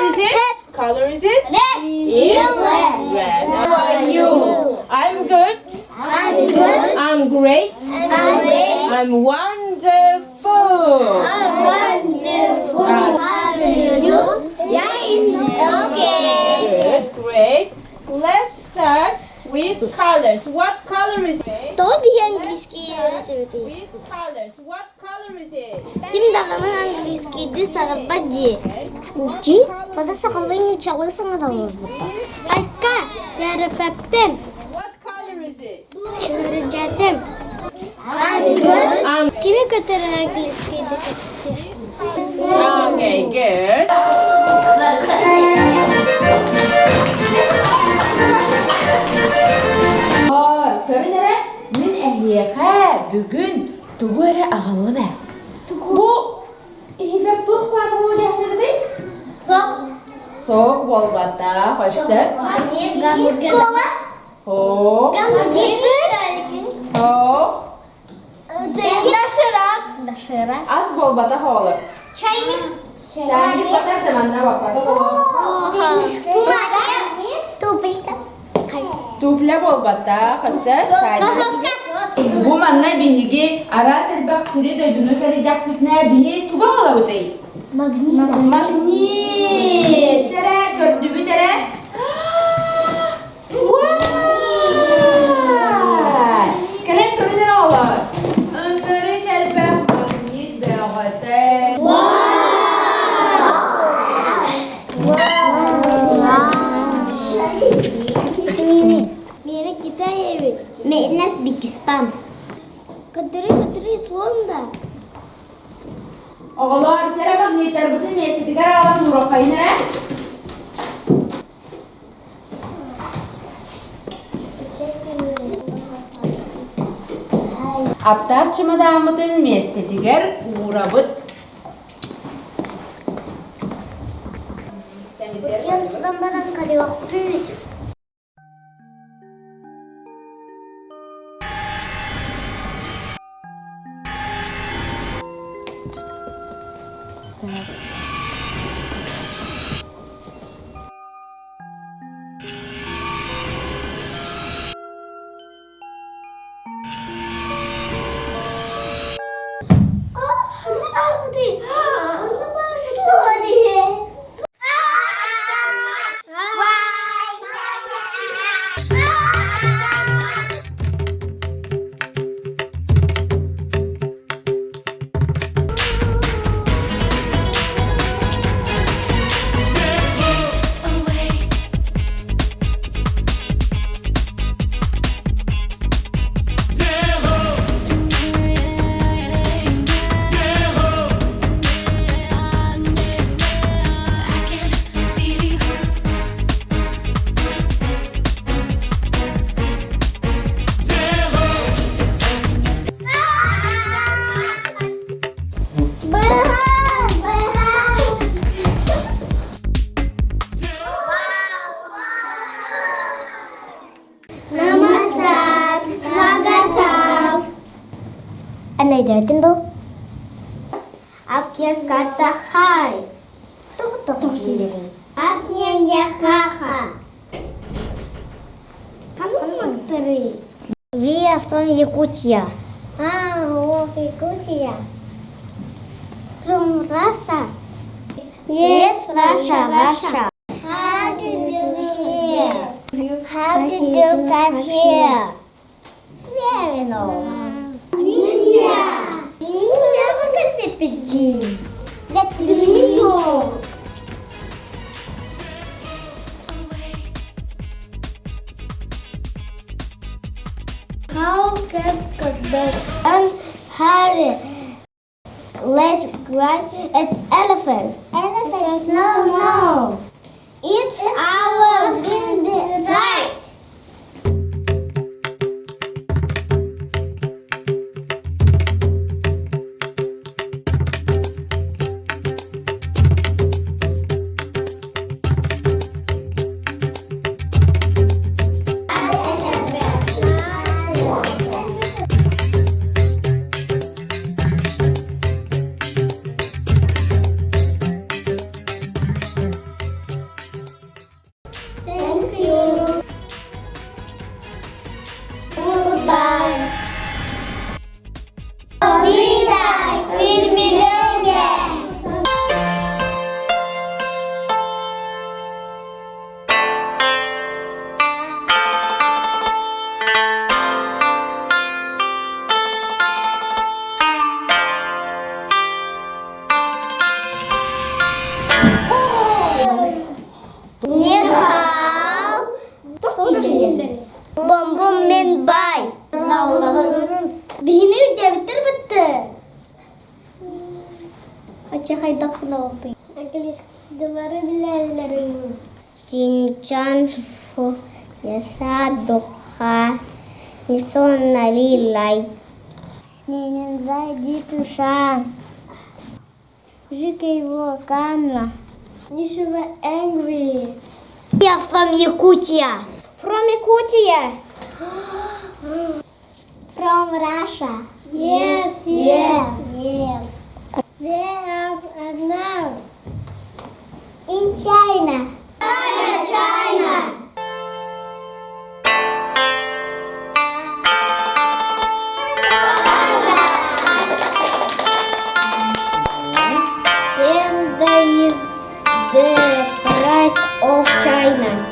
is it? Color is it? Red. It's red. How are you? I'm good. I'm great. I'm wonderful. Good, great. Let's start with colors. What color is it? Doğru bir İngilizce öğretebiliriz. With colors. What color is it? Kim daha İngilizce de sarabacı. Ki, pada sakalını çalışsana da olur burada. Ayka, yarı pepem. What color is it? Çığırıcadım. Kimi kötür İngilizce de katıyor? Okay, good. Көрінері, мен әйеға бүгін түгірі ағылы бә. Бұл егер тұқ бар болу әтірді? Соқ болбата, қойсы. Кола. Хоқ. Хоқ. Дашырақ. Аз болбата қолы. Çayını. Чайны бақар таманда бақпата қолы. Тупика. Туфля болбата, қойсы. Газовка. Бұл манна бейге ара сәлбақ сірі дөйдіні кәрідақ бүтіне бейге туба қала бұтай. Магнит. Тәрі, көрді бі тәрі. Кәрін көрінер олар. Үндірі тәрбәқ магнит бәғатай. Мера Китай, мера Узбекистан. Кадыры слонда. Оғалар, тәрі магниттер бұтын есетігер алан ұра қайыныр. Аптақ чымадамытын местетігер ұрабыт. Я туда бадан кадыгақ пүйт. Aneh datin tuh. Akhir kata hai. Tuh cilik. Akhirnya kakak. Kamu menteri. We are from Yakutia. Oh, Yakutia. From Russia. Yes, Russia. How do you do here? How do you come here? Very no. Ninja makan PPG. Lihat video. How can the Harry let's grab an elephant? Elephants? No. It's our right. Чинчан фу яса духа несон налилай. Нинзайди туша. Жикай вулкана. Нишева angry. Я from Якутия. From Якутия. From Russia. Yes, yes, yes. Where are now? In China. China. And there is the pride of China.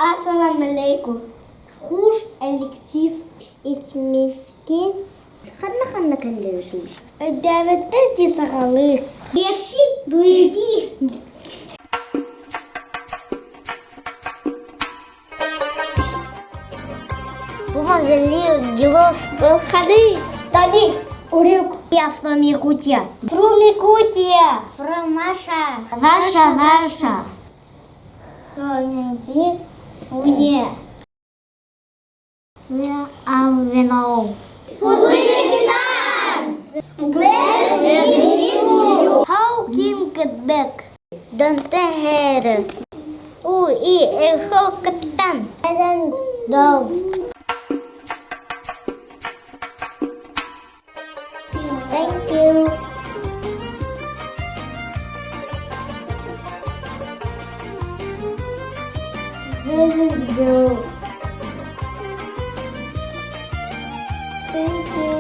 Assalamualaikum. Хуш Алексис исмешкес ханна кандырды. Өдәветтер дисагалы. Якши дуйди. Помазали делов выходы. Дали. Урюк. Я from Якутия. From Якутия. From Russia. Russia. Где? Where are we now? Uzbekistan! Glad to meet you. How can get back? Don't hear. How captain? I don't know. Thank you. Let's go. Thank you.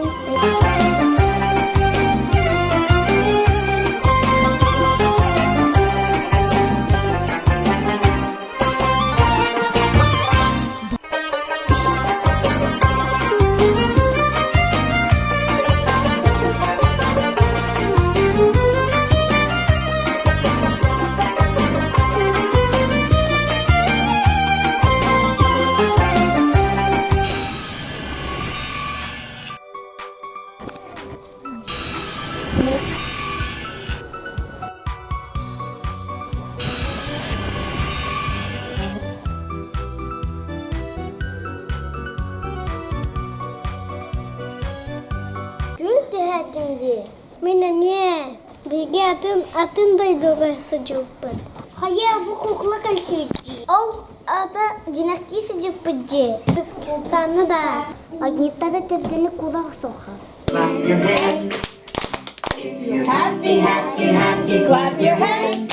Мен беге атын дойдуға сыжылпын. Хая бұ кукла кальсивичи. Ол ата династии сыжылпын же. Пакистаны да. Агниттады тезгені кулақ соха. Clap your hands. If you're happy, happy, happy, clap your hands.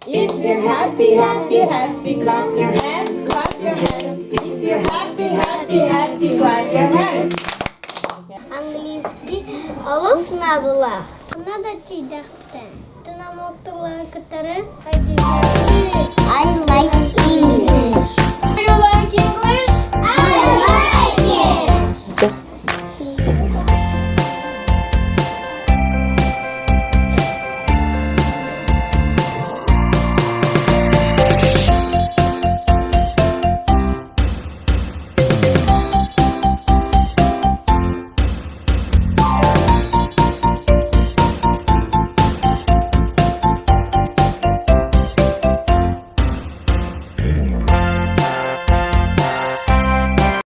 If you're happy, happy, happy, clap your hands, clap your hands. If you're happy, happy, happy, clap your hands. Английский олос надула. Надо ти дахта. Ты нам октула катары. I